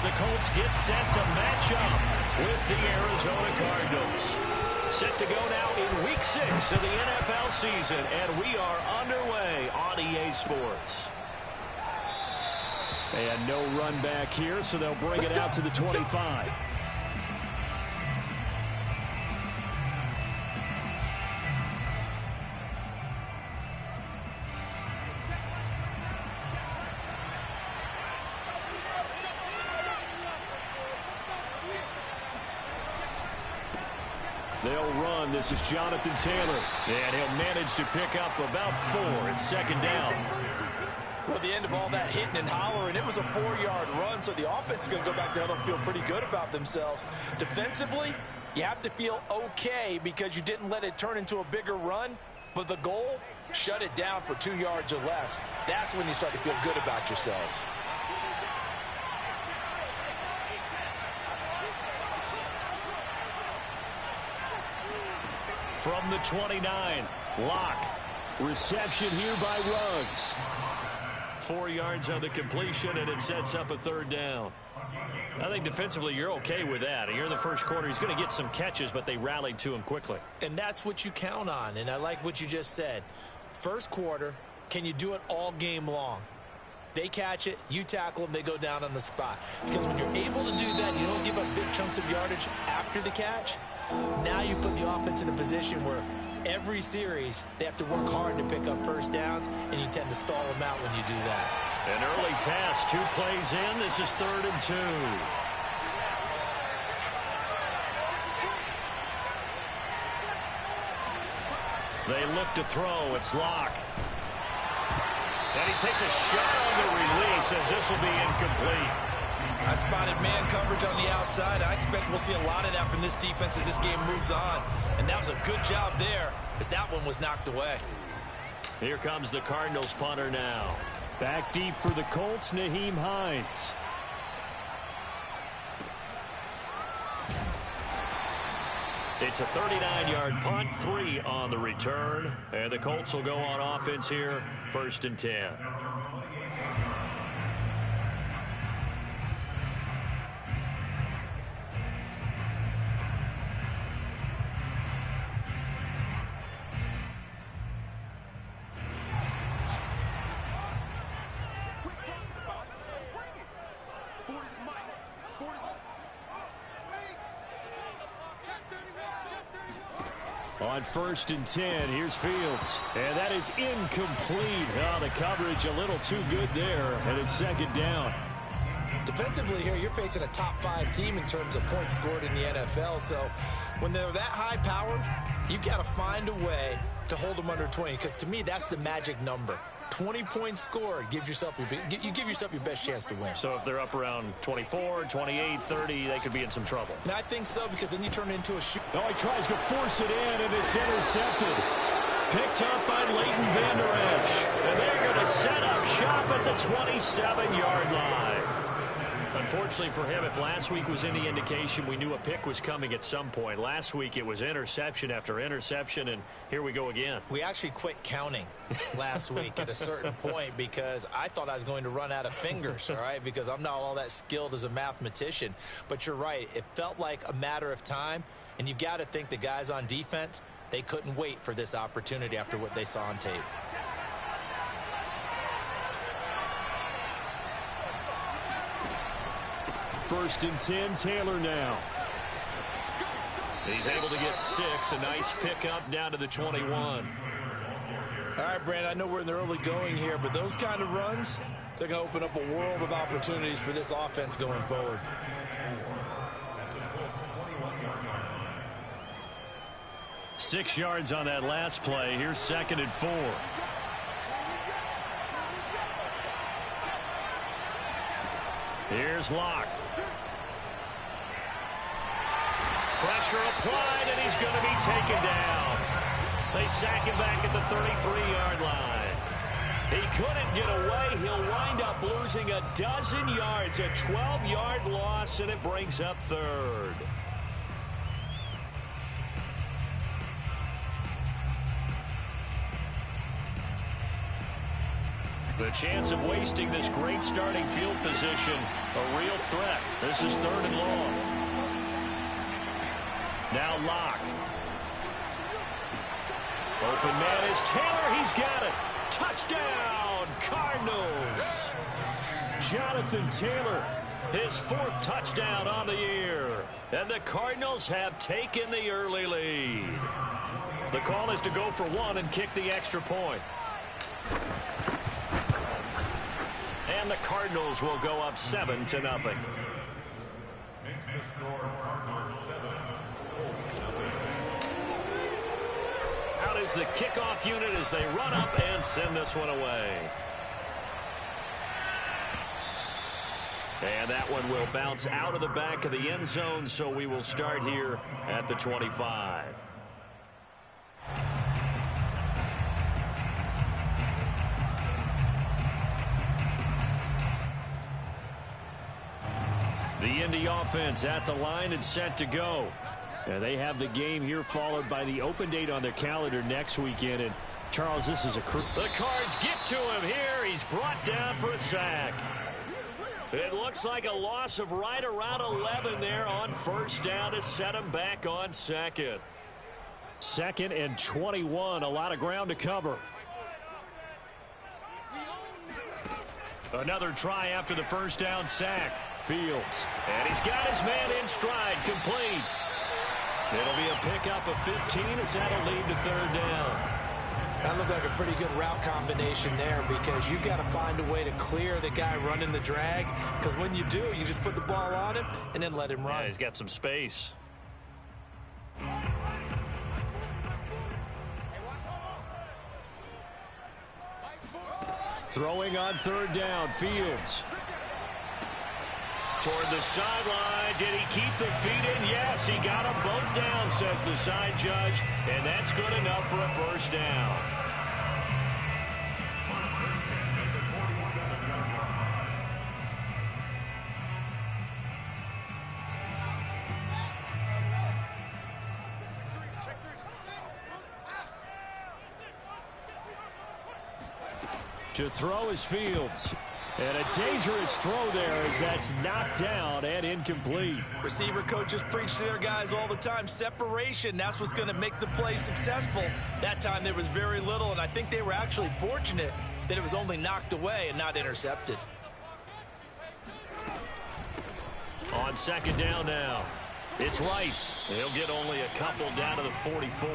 the Colts get set to match up with the Arizona Cardinals. Set to go now in Week 6 of the NFL season, and we are underway on EA Sports. And no run back here, so they'll bring it out to the 25. They'll run. This is Jonathan Taylor. And he'll manage to pick up about 4 at second down. Well, at the end of all that hitting and hollering, it was a 4-yard run, so the offense is going to go back there and feel pretty good about themselves. Defensively, you have to feel okay because you didn't let it turn into a bigger run, but the goal, shut it down for 2 yards or less. That's when you start to feel good about yourselves. From the 29, Locke. Reception here by Ruggs. 4 yards on the completion, and it sets up a third down. I think defensively you're okay with that. You're in the first quarter. He's going to get some catches, but they rallied to him quickly. And that's what you count on, and I like what you just said. First quarter, can you do it all game long? They catch it, you tackle them, they go down on the spot. Because when you're able to do that, you don't give up big chunks of yardage after the catch. Now you put the offense in a position where every series they have to work hard to pick up first downs, and you tend to stall them out when you do that. An early task, 2 plays in. This is 3rd and 2. They look to throw. It's Locke. And he takes a shot on the release as this will be incomplete. I spotted man coverage on the outside. I expect we'll see a lot of that from this defense as this game moves on. And that was a good job there as that one was knocked away. Here comes the Cardinals punter now. Back deep for the Colts, Nyheim Hines. It's a 39-yard punt, 3 on the return. And the Colts will go on offense here, 1st and 10. On 1st and 10, here's Fields. And that is incomplete. Oh, the coverage a little too good there, and it's 2nd down. Defensively here, you're facing a top 5 team in terms of points scored in the NFL. So when they're that high powered, you've got to find a way to hold them under 20. Because to me, that's the magic number. 20 points scored gives yourself you give yourself your best chance to win. So if they're up around 24, 28, 30, they could be in some trouble. And I think so, because then you turn it into a shoot. Oh, he tries to force it in, and it's intercepted. Picked up by Leighton Vander Esch. And they're going to set up shop at the 27-yard line. Unfortunately for him, if last week was any indication, we knew a pick was coming at some point. Last week it was interception after interception, and here we go again. We actually quit counting last week at a certain point because I thought I was going to run out of fingers, all right, because I'm not all that skilled as a mathematician. But you're right. It felt like a matter of time, and you've got to think the guys on defense, they couldn't wait for this opportunity after what they saw on tape. First and 10, Taylor now. He's able to get 6. A nice pickup down to the 21. All right, Brandon, I know we're in the early going here, but those kind of runs, they're going to open up a world of opportunities for this offense going forward. Six yards on that last play. Here's 2nd and 4. Here's Locke. Pressure applied, and he's going to be taken down. They sack him back at the 33-yard line. He couldn't get away. He'll wind up losing a dozen yards, a 12-yard loss, and it brings up 3rd. The chance of wasting this great starting field position, a real threat. This is 3rd and long. Now Locke. Open man is Taylor. He's got it. Touchdown, Cardinals. Jonathan Taylor, his 4th touchdown on the year. And the Cardinals have taken the early lead. The call is to go for 1 and kick the extra point. And the Cardinals will go up 7-0. Makes the score Cardinals 7. Out is the kickoff unit as they run up and send this one away. And that one will bounce out of the back of the end zone, so we will start here at the 25. The Indy offense at the line and set to go. And they have the game here followed by the open date on their calendar next weekend. And Charles, this is a the Cards get to him here. He's brought down for a sack. It looks like a loss of right around 11 there on 1st down to set him back on 2nd. 2nd and 21. A lot of ground to cover. Another try after the 1st down sack. Fields. And he's got his man in stride. Complete. It'll be a pickup of 15 as that'll lead to 3rd down. That looked like a pretty good route combination there because you got to find a way to clear the guy running the drag, because when you do, you just put the ball on him and then let him run. Yeah, he's got some space. Throwing on 3rd down, Fields. Toward the sideline. Did he keep the feet in? Yes, he got him both down, says the side judge, and that's good enough for a 1st down. To throw is Fields. And a dangerous throw there as that's knocked down and incomplete. Receiver coaches preach to their guys all the time. Separation, that's what's going to make the play successful. That time there was very little, and I think they were actually fortunate that it was only knocked away and not intercepted. On 2nd down now, it's Rice. He'll get only a couple down to the 44.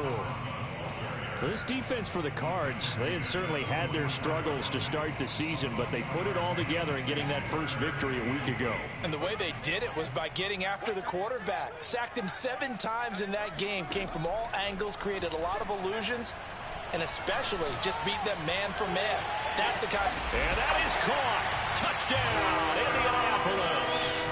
This defense for the Cards, they had certainly had their struggles to start the season, but they put it all together in getting that first victory a week ago. And the way they did it was by getting after the quarterback. Sacked him 7 times in that game. Came from all angles, created a lot of illusions, and especially just beat them man for man. That's the kind. And that is caught. Touchdown, Indianapolis.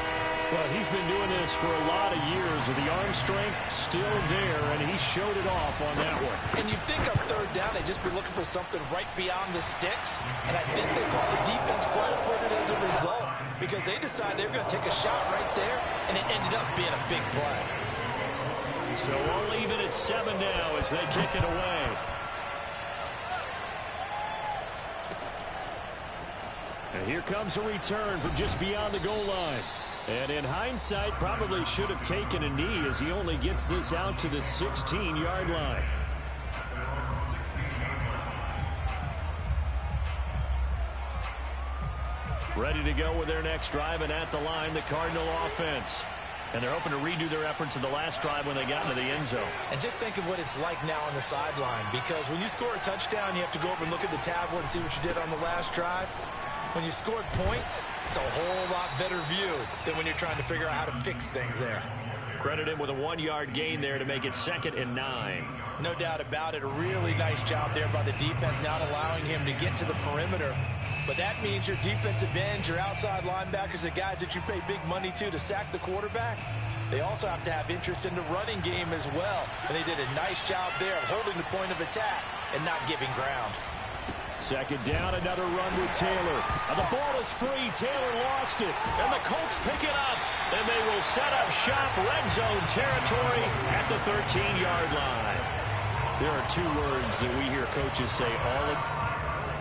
Well, he's been doing this for a lot of years with the arm strength still there, and he showed it off on that one. And you'd think on 3rd down they'd just be looking for something right beyond the sticks, and I think they called the defense flat-footed as a result because they decided they were going to take a shot right there, and it ended up being a big play. So we'll leave it at 7 now as they kick it away. And here comes a return from just beyond the goal line. And in hindsight, probably should have taken a knee as he only gets this out to the 16-yard line. Ready to go with their next drive, and at the line, the Cardinal offense. And they're hoping to redo their efforts in the last drive when they got into the end zone. And just think of what it's like now on the sideline, because when you score a touchdown, you have to go over and look at the tablet and see what you did on the last drive. When you scored points, it's a whole lot better view than when you're trying to figure out how to fix things there. Credit him with a 1-yard gain there to make it 2nd and 9. No doubt about it. A really nice job there by the defense, not allowing him to get to the perimeter. But that means your defensive ends, your outside linebackers, the guys that you pay big money to sack the quarterback, they also have to have interest in the running game as well. And they did a nice job there of holding the point of attack and not giving ground. 2nd down, another run with Taylor. And the ball is free. Taylor lost it. And the Colts pick it up. And they will set up shop, red zone territory at the 13-yard line. There are 2 words that we hear coaches say all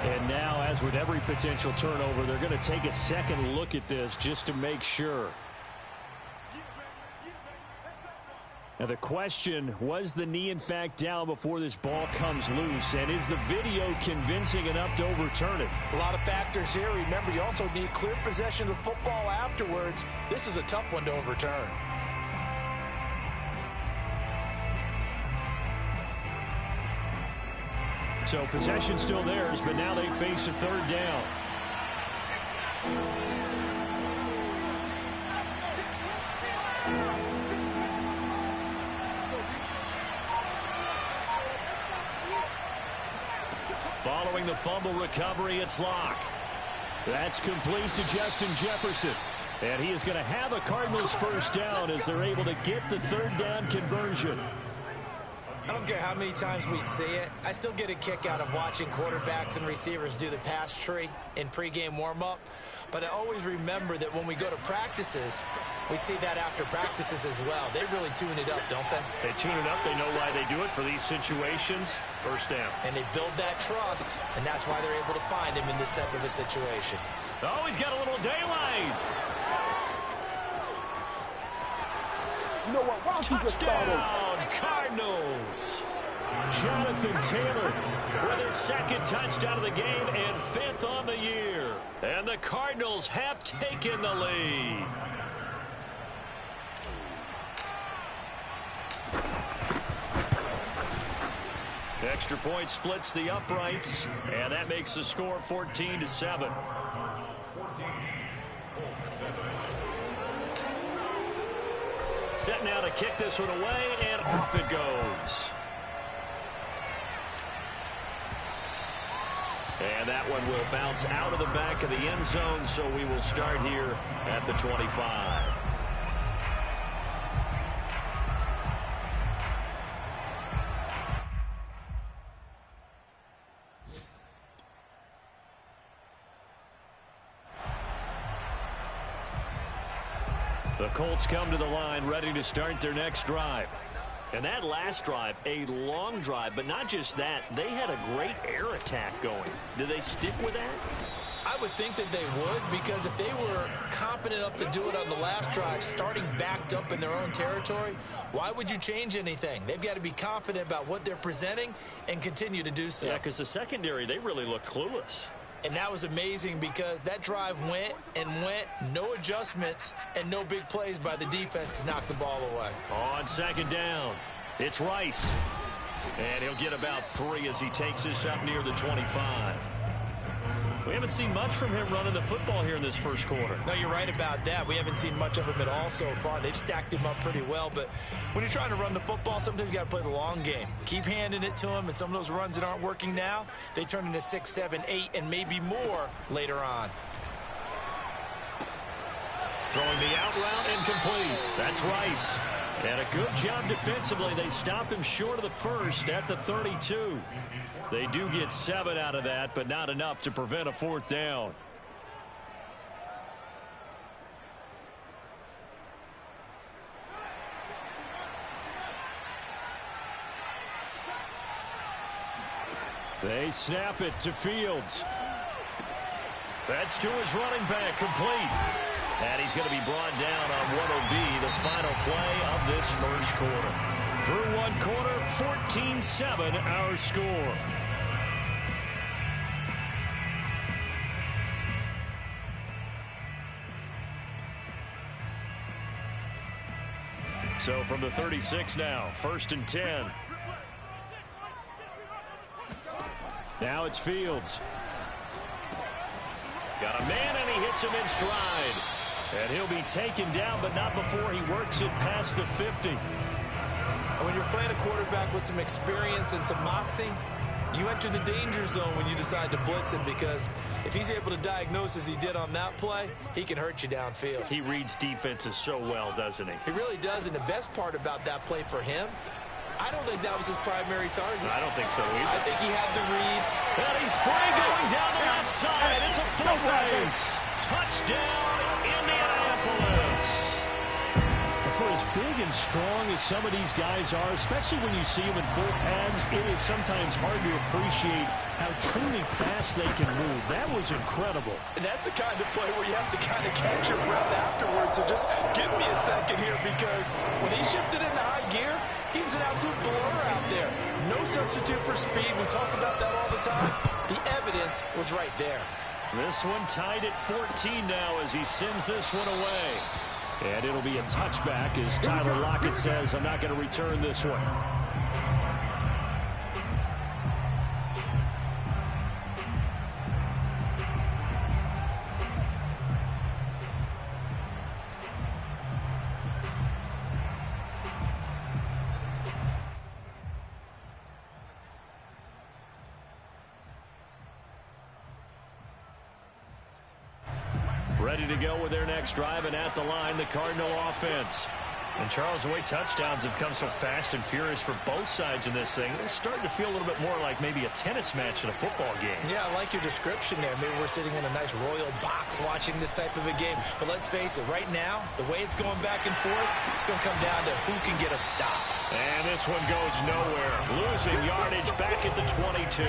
And now, as with every potential turnover, they're going to take a second look at this just to make sure. Now the question, was the knee in fact down before this ball comes loose? And is the video convincing enough to overturn it? A lot of factors here. Remember, you also need clear possession of the football afterwards. This is a tough one to overturn. So possession still theirs, but now they face a third down. Following the fumble recovery, it's Locke. That's complete to Justin Jefferson. And he is going to have a Cardinals first down as they're able to get the third down conversion. I don't care how many times we see it. I still get a kick out of watching quarterbacks and receivers do the pass tree in pregame warm-up. But I always remember that when we go to practices, we see that after practices as well. They really tune it up, don't they? They tune it up. They know why they do it for these situations. First down. And they build that trust, and that's why they're able to find him in this type of a situation. Oh, he's got a little daylight. You know what? Why don't you just start over? Touchdown, Cardinals. Jonathan Taylor with his second touchdown of the game and 5th on the year. And the Cardinals have taken the lead. Extra point splits the uprights, and that makes the score 14-7. Set now to kick this one away, and off it goes. And that one will bounce out of the back of the end zone, so we will start here at the 25. The Colts come to the line ready to start their next drive. And that last drive, a long drive, but not just that, they had a great air attack going. Do they stick with that? I would think that they would, because if they were competent enough to do it on the last drive, starting backed up in their own territory, why would you change anything? They've got to be confident about what they're presenting and continue to do so. Yeah, because the secondary, they really looked clueless. And that was amazing because that drive went and went, no adjustments, and no big plays by the defense to knock the ball away. On second down, it's Rice. And he'll get about 3 as he takes this up near the 25. We haven't seen much from him running the football here in this first quarter. No, you're right about that. We haven't seen much of him at all so far. They've stacked him up pretty well. But when you're trying to run the football, sometimes you got to play the long game. Keep handing it to him, and some of those runs that aren't working now, they turn into 6, 7, 8, and maybe more later on. Throwing the out route incomplete. That's Rice. And a good job defensively. They stop him short of the first at the 32. They do get 7 out of that, but not enough to prevent a 4th down. They snap it to Fields. That's to his running back, complete. And he's going to be brought down on what will be the final play of this first quarter. Through one quarter, 14-7 our score. So from the 36 now, 1st and 10. Now it's Fields. Got a man, and he hits him in stride. And he'll be taken down, but not before he works it past the 50. When you're playing a quarterback with some experience and some moxie, you enter the danger zone when you decide to blitz him, because if he's able to diagnose as he did on that play, he can hurt you downfield. He reads defenses so well, doesn't he? He really does, and the best part about that play for him, I don't think that was his primary target. I don't think so either. I think he had the read. And he's free going down the left side. It's a foot race. Touchdown, Indianapolis. For as as big and strong as some of these guys are, especially when you see them in full pads, it is sometimes hard to appreciate how truly fast they can move. That was incredible. And that's the kind of play where you have to kind of catch your breath afterwards. So just give me a second here, because when he shifted into high gear, he was an absolute blur out there. No substitute for speed. We talk about that all the time. The evidence was right there. This one tied at 14 now as he sends this one away. And it'll be a touchback as Tyler Lockett says, I'm not going to return this one. Ready to go with their next drive, and at the line, the Cardinal offense. And Charles, the way touchdowns have come so fast and furious for both sides in this thing, it's starting to feel a little bit more like maybe a tennis match in a football game. Yeah, I like your description there. Maybe we're sitting in a nice royal box watching this type of a game. But let's face it, right now, the way it's going back and forth, it's going to come down to who can get a stop. And this one goes nowhere. Losing yardage back at the 22.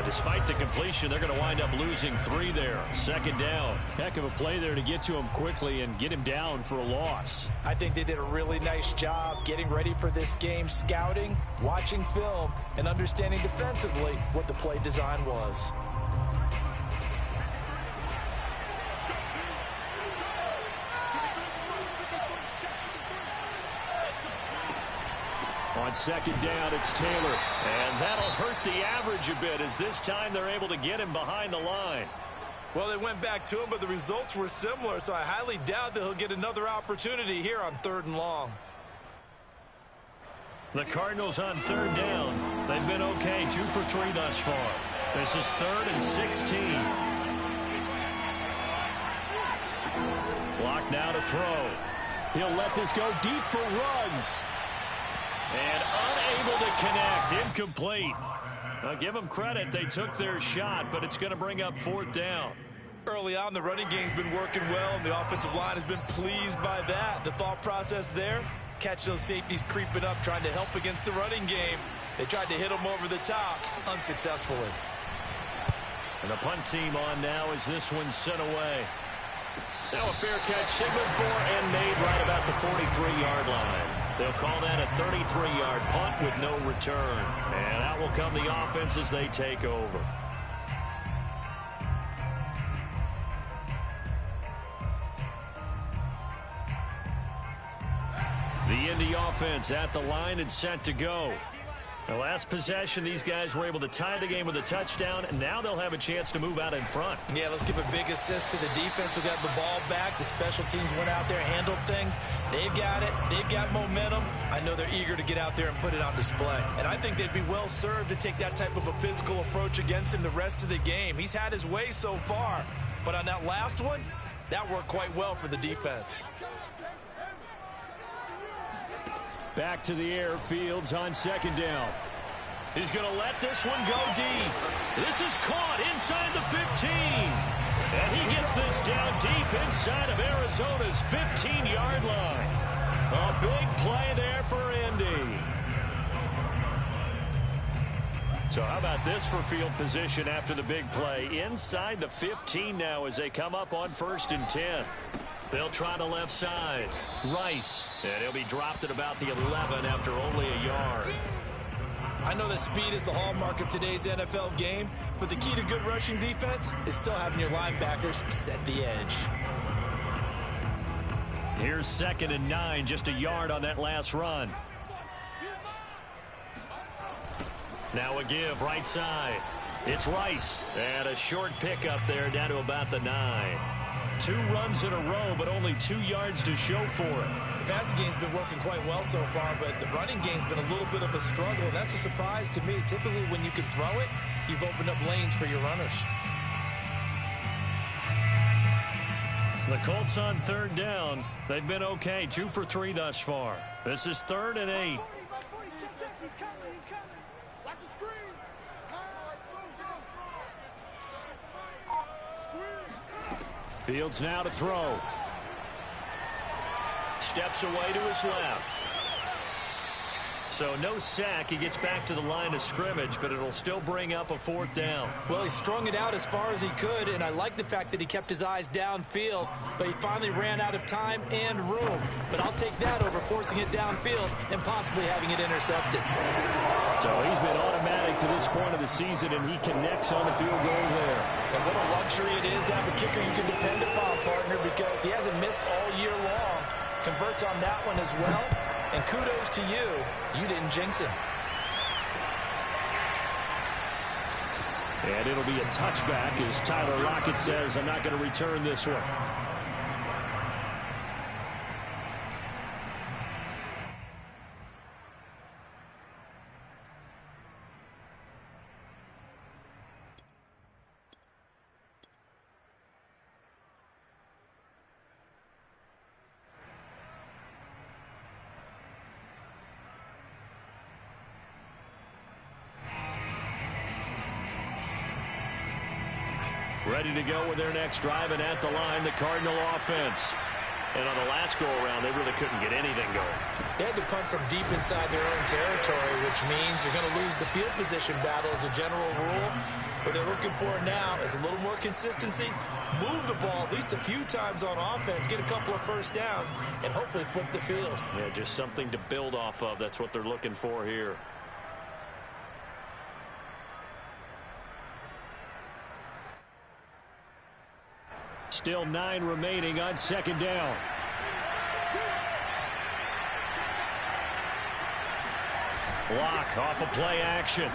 Despite the completion, they're going to wind up losing 3 there. Second down. Heck of a play there to get to him quickly and get him down for a loss. I think they did a really nice job getting ready for this game, scouting, watching film, and understanding defensively what the play design was. On second down, it's Taylor. And that'll hurt the average a bit as this time they're able to get him behind the line. Well, they went back to him, but the results were similar, so I highly doubt that he'll get another opportunity here on 3rd and long. The Cardinals on 3rd down. They've been okay, 2 for 3 thus far. This is 3rd and 16. Block now to throw. He'll let this go deep for Ruggs. And unable to connect. Incomplete. I'll give them credit. They took their shot, but it's going to bring up 4th down. Early on, the running game's been working well, and the offensive line has been pleased by that. The thought process there, catch those safeties creeping up, trying to help against the running game. They tried to hit them over the top, unsuccessfully. And the punt team on now as this one's sent away. Now a fair catch signaled for and made right about the 43-yard line. They'll call that a 33-yard punt with no return. And out will come the offense as they take over. The Indy offense at the line and set to go. The last possession, these guys were able to tie the game with a touchdown, and now they'll have a chance to move out in front. Yeah, let's give a big assist to the defense who got the ball back. The special teams went out there, handled things. They've got it. They've got momentum. I know they're eager to get out there and put it on display. And I think they'd be well served to take that type of a physical approach against him the rest of the game. He's had his way so far, but on that last one, that worked quite well for the defense. Back to the air, Fields on second down. He's going to let this one go deep. This is caught inside the 15. And he gets this down deep inside of Arizona's 15-yard line. A big play there for Indy. So how about this for field position after the big play? Inside the 15 now as they come up on 1st and 10. They'll try the left side. Rice. And he'll be dropped at about the 11 after only a yard. I know that speed is the hallmark of today's NFL game, but the key to good rushing defense is still having your linebackers set the edge. Here's 2nd and 9, just a yard on that last run. Now a give right side. It's Rice. And a short pickup there down to about the 9. 2 runs in a row, but only 2 yards to show for it. The passing game's been working quite well so far, but the running game's been a little bit of a struggle. That's a surprise to me. Typically, when you can throw it, you've opened up lanes for your runners. The Colts on 3rd down. They've been okay, 2 for 3 thus far. This is 3rd and 8. Fields now to throw. steps away to his left. So no sack. He gets back to the line of scrimmage, but it'll still bring up a 4th down. Well, he strung it out as far as he could, and I like the fact that he kept his eyes downfield, but he finally ran out of time and room. But I'll take that over forcing it downfield and possibly having it intercepted. So he's been automatic to this point of the season, and he connects on the field goal there. And what a luxury it is to have a kicker you can depend upon, partner, because he hasn't missed all year long. Converts on that one as well. And kudos to you. You didn't jinx him. And it'll be a touchback as Tyler Lockett says, I'm not going to return this one. Ready to go with their next drive, and at the line, the Cardinal offense. And on the last go-around, they really couldn't get anything going. They had to punt from deep inside their own territory, which means you're going to lose the field position battle as a general rule. What they're looking for now is a little more consistency, move the ball at least a few times on offense, get a couple of first downs, and hopefully flip the field. Yeah, just something to build off of. That's what they're looking for here. Still 9 remaining on 2nd down. Block off of play action.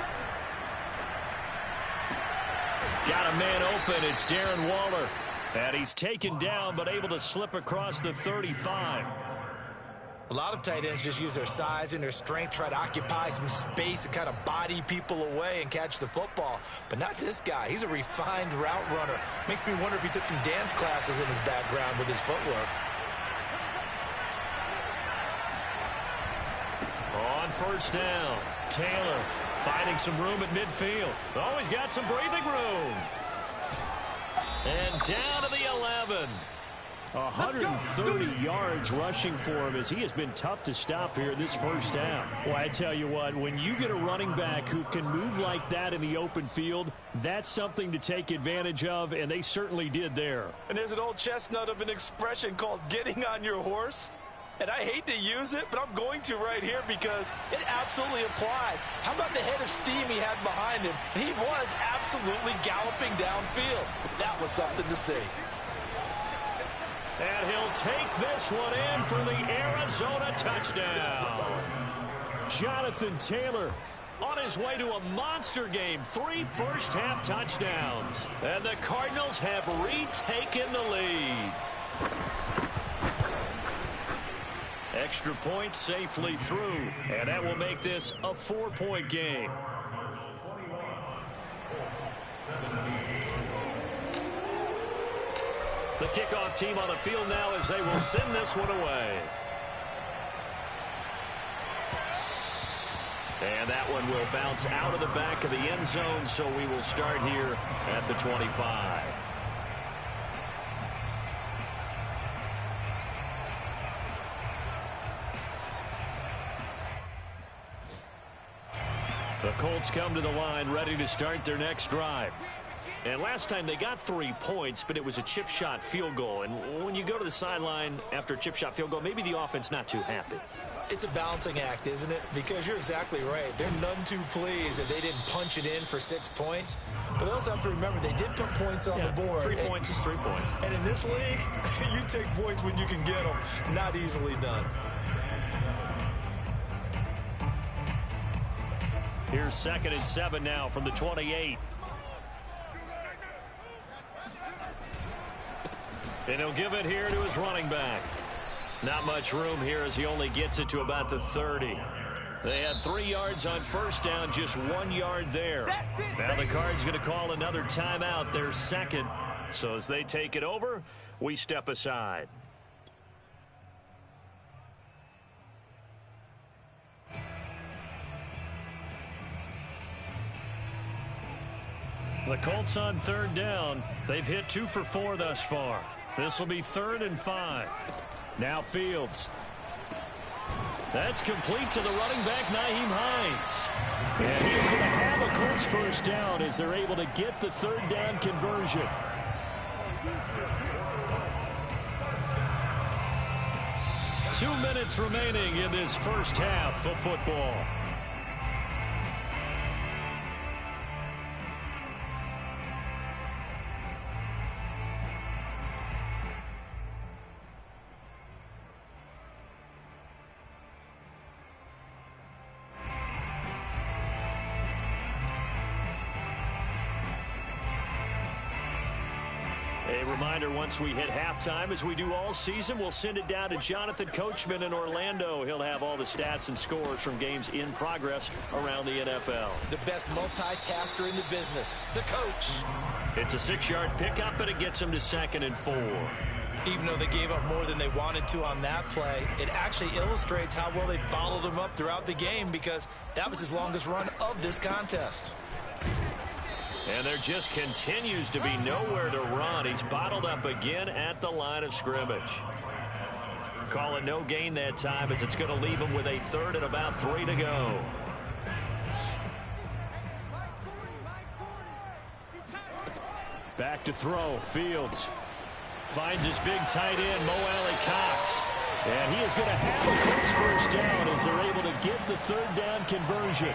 Got a man open. It's Darren Waller. And he's taken down but able to slip across the 35. A lot of tight ends just use their size and their strength, try to occupy some space and kind of body people away and catch the football. But not this guy. He's a refined route runner. Makes me wonder if he took some dance classes in his background with his footwork. On 1st down, Taylor finding some room at midfield. Oh, he's got some breathing room. And down to the 11. 130 yards rushing for him as he has been tough to stop here this first half. Well, I tell you what, when you get a running back who can move like that in the open field, that's something to take advantage of, and they certainly did there. And there's an old chestnut of an expression called getting on your horse. And I hate to use it, but I'm going to right here because it absolutely applies. How about the head of steam he had behind him? He was absolutely galloping downfield. That was something to see. And he'll take this one in for the Arizona touchdown. Jonathan Taylor on his way to a monster game. 3 first-half touchdowns. And the Cardinals have retaken the lead. Extra point safely through. And that will make this a 4-point game. The kickoff team on the field now as they will send this one away. And that one will bounce out of the back of the end zone, so we will start here at the 25. The Colts come to the line ready to start their next drive. And last time they got 3 points, but it was a chip shot field goal. And when you go to the sideline after a chip shot field goal, maybe the offense not too happy. It's a balancing act, isn't it? Because you're exactly right. They're none too pleased that they didn't punch it in for 6 points. But they also have to remember they did put points on the board. 3 points is 3 points. And in this league, you take points when you can get them. Not easily done. Here's 2nd and 7 now from the 28. And he'll give it here to his running back. Not much room here as he only gets it to about the 30. They had 3 yards on first down, just 1 yard there. Now the Cards going to call another timeout, their second. So as they take it over, we step aside. The Colts on 3rd down. They've hit 2 for 4 thus far. This will be 3rd and 5. Now Fields That's complete to the running back, Nyheim Hines. And he's going to have a Colts first down as they're able to get the third down conversion. Two minutes remaining in this first half of football. A reminder, once we hit halftime, as we do all season, we'll send it down to Jonathan Coachman in Orlando. He'll have all the stats and scores from games in progress around the NFL. The best multitasker in the business, the coach. It's a 6-yard pickup, and it gets them to 2nd and 4. Even though they gave up more than they wanted to on that play, it actually illustrates how well they bottled them up throughout the game, because that was his longest run of this contest. And there just continues to be nowhere to run. He's bottled up again at the line of scrimmage. Call it no gain that time, as it's going to leave him with a 3rd and about 3 to go. Back to throw. Fields finds his big tight end, Mo Alley-Cox. And he is going to have a Colts first down as they're able to get the third down conversion.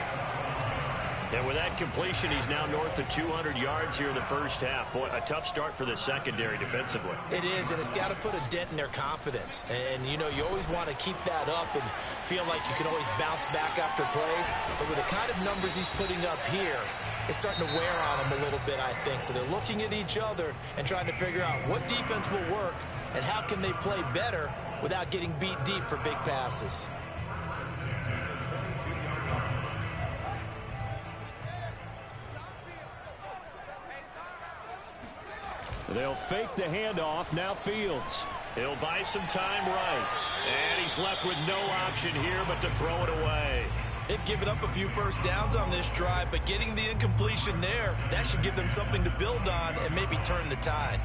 And with that completion, he's now north of 200 yards here in the first half. Boy, a tough start for the secondary defensively. It is, and it's got to put a dent in their confidence. And, you know, you always want to keep that up and feel like you can always bounce back after plays. But with the kind of numbers he's putting up here, it's starting to wear on them a little bit, I think. So they're looking at each other and trying to figure out what defense will work and how can they play better without getting beat deep for big passes. They'll fake the handoff. Now Fields. He'll buy some time right. And he's left with no option here but to throw it away. They've given up a few first downs on this drive, but getting the incompletion there, that should give them something to build on and maybe turn the tide.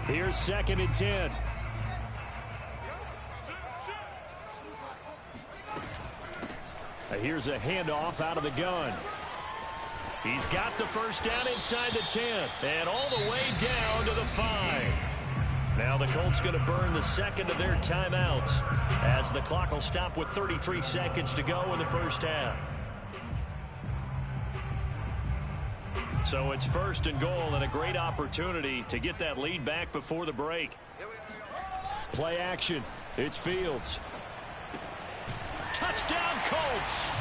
Here's 2nd and 10. Here's a handoff out of the gun. He's got the first down inside the 10 and all the way down to the 5. Now the Colts going to burn the second of their timeouts as the clock will stop with 33 seconds to go in the first half. So it's 1st and goal and a great opportunity to get that lead back before the break. Play action. It's Fields. Touchdown Colts.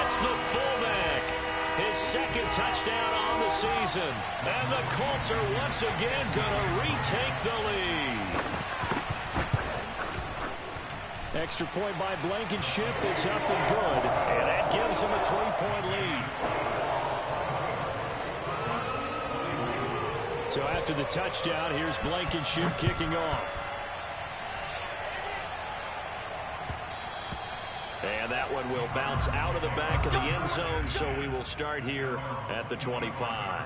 It's the fullback. His 2nd touchdown on the season. And the Colts are once again going to retake the lead. Extra point by Blankenship is up and good. And that gives him a 3-point lead. So after the touchdown, here's Blankenship kicking off. And that one will bounce out of the back of the end zone, so we will start here at the 25.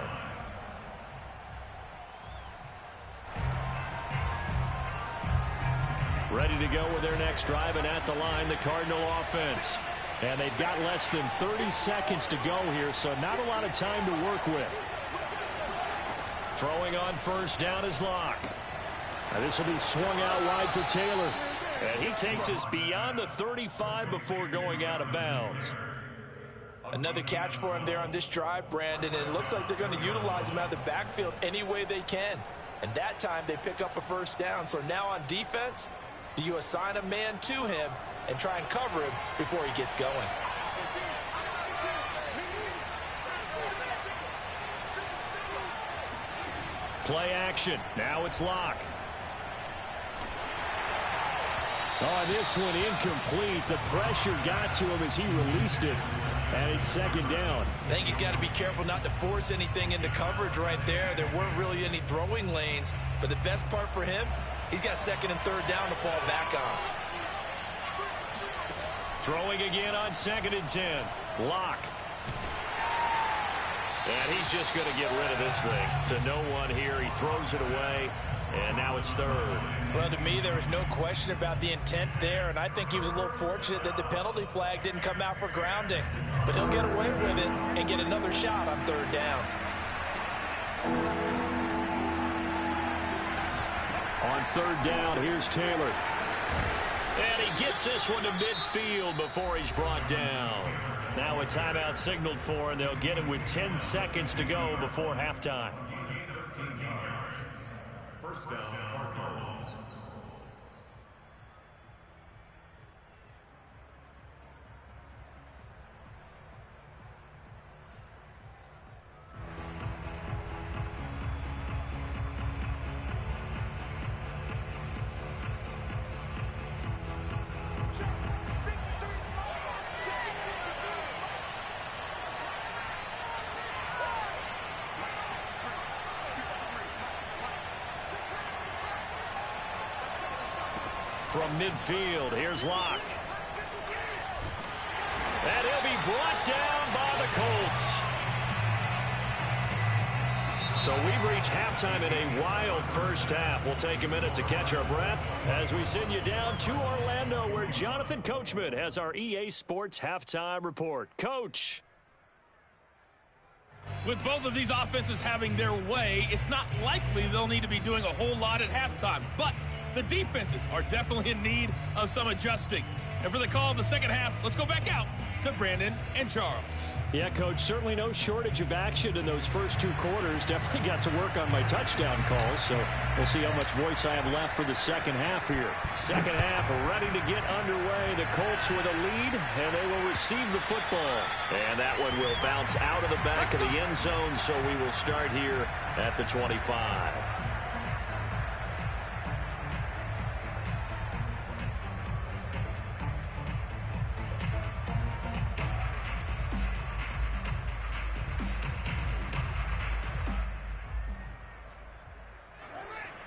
Ready to go with their next drive, and at the line, the Cardinal offense. And they've got less than 30 seconds to go here, so not a lot of time to work with. Throwing on first down is Locke. Now this will be swung out wide for Taylor. And he takes us beyond the 35 before going out of bounds. Another catch for him there on this drive, Brandon, and it looks like they're going to utilize him out of the backfield any way they can. And that time they pick up a first down. So now on defense, do you assign a man to him and try and cover him before he gets going? Play action. Now it's Locke. Oh, this one incomplete. The pressure got to him as he released it. And it's 2nd down. I think he's got to be careful not to force anything into coverage right there. There weren't really any throwing lanes. But the best part for him, he's got 2nd and 3rd down to fall back on. Throwing again on 2nd and 10. Locke. And he's just going to get rid of this thing to no one here. He throws it away. And now it's third. Well, to me, there was no question about the intent there, and I think he was a little fortunate that the penalty flag didn't come out for grounding. But he'll get away with it and get another shot on third down. On third down, here's Taylor. And he gets this one to midfield before he's brought down. Now a timeout signaled for, and they'll get it with 10 seconds to go before halftime. First down, Cardinals. From midfield, here's Locke. And he'll be brought down by the Colts. So we've reached halftime in a wild first half. We'll take a minute to catch our breath as we send you down to Orlando, where Jonathan Coachman has our EA Sports halftime report. Coach. With both of these offenses having their way, it's not likely they'll need to be doing a whole lot at halftime. But the defenses are definitely in need of some adjusting. And for the call of the second half, let's go back out to Brandon and Charles. Yeah, Coach, certainly no shortage of action in those first two quarters. Definitely got to work on my touchdown calls, so we'll see how much voice I have left for the second half here. Second half ready to get underway. The Colts with a lead, and they will receive the football. And that one will bounce out of the back of the end zone, so we will start here at the 25.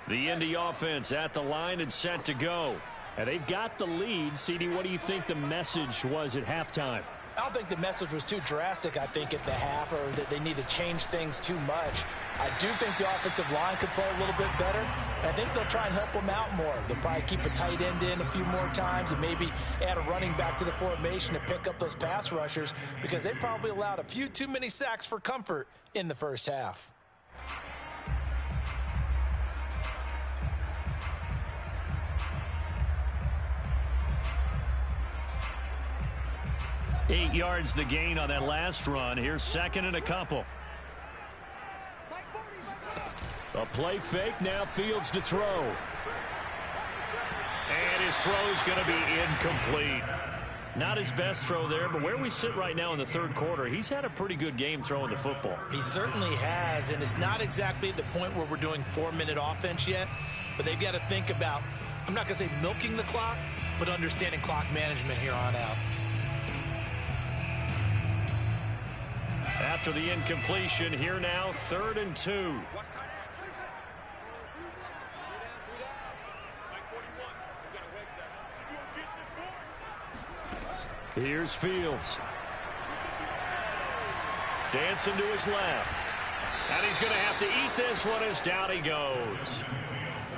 The Indy offense at the line and set to go. And they've got the lead. CD, what do you think the message was at halftime? I don't think the message was too drastic, I think, at the half, or that they need to change things too much. I do think the offensive line could play a little bit better, and I think they'll try and help them out more. They'll probably keep a tight end in a few more times and maybe add a running back to the formation to pick up those pass rushers, because they probably allowed a few too many sacks for comfort in the first half. Eight yards the gain on that last run. Here's second and a couple. A play fake. Now Fields to throw. And his throw's going to be incomplete. Not his best throw there, but where we sit right now in the third quarter, he's had a pretty good game throwing the football. He certainly has, and it's not exactly at the point where we're doing 4-minute offense yet, but they've got to think about, I'm not going to say milking the clock, but understanding clock management here on out. After the incompletion, here now, 3rd and 2. Here's Fields. Dancing to his left. And he's going to have to eat this one as down he goes.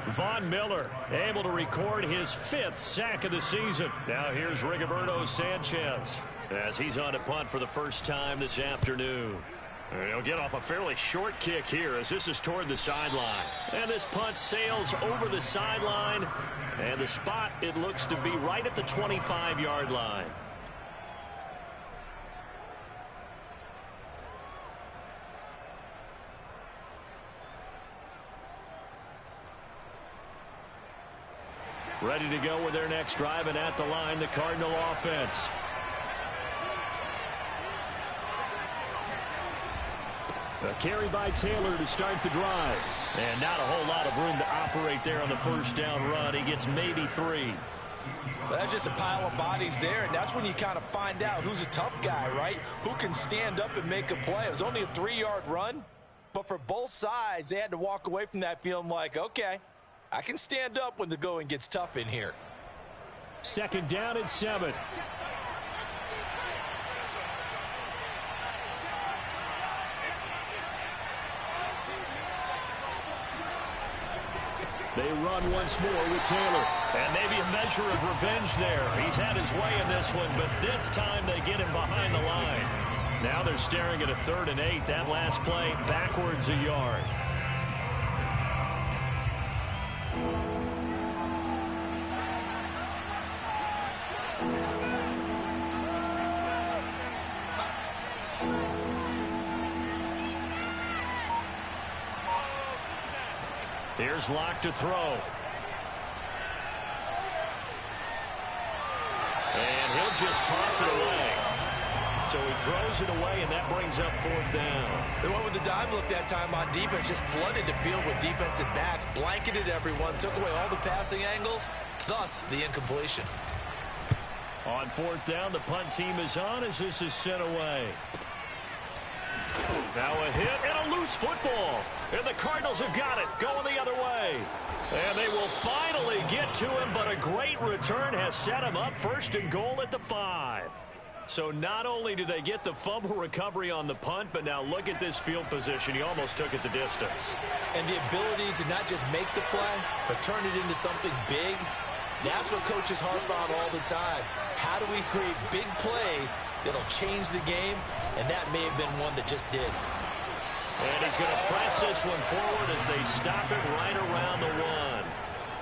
Von Miller able to record his 5th sack of the season. Now here's Rigoberto Sanchez as he's on to punt for the first time this afternoon. And he'll get off a fairly short kick here as this is toward the sideline. And this punt sails over the sideline. And the spot, it looks to be right at the 25-yard line. Ready to go with their next drive, and at the line, the Cardinal offense. A carry by Taylor to start the drive. And not a whole lot of room to operate there on the first down run. He gets maybe 3. Well, that's just a pile of bodies there, and that's when you kind of find out who's a tough guy, right? Who can stand up and make a play. It was only a 3-yard run, but for both sides, they had to walk away from that feeling like, okay, I can stand up when the going gets tough in here. Second down and 7. They run once more with Taylor. And maybe a measure of revenge there. He's had his way in this one, but this time they get him behind the line. Now they're staring at a 3rd and 8. That last play backwards a yard. Here's Locke to throw. And he'll just toss it away. So he throws it away, and that brings up 4th down. They went with the dive look that time on defense, just flooded the field with defensive backs, blanketed everyone, took away all the passing angles, thus the incompletion. On 4th down, the punt team is on as this is sent away. Now a hit and a loose football. And the Cardinals have got it, going the other way. And they will finally get to him, but a great return has set him up 1st and goal at the 5. So not only do they get the fumble recovery on the punt, but now look at this field position. He almost took it the distance. And the ability to not just make the play, but turn it into something big, that's what coaches harp on all the time. How do we create big plays that'll change the game? And that may have been one that just did. And he's going to press this one forward as they stop it right around the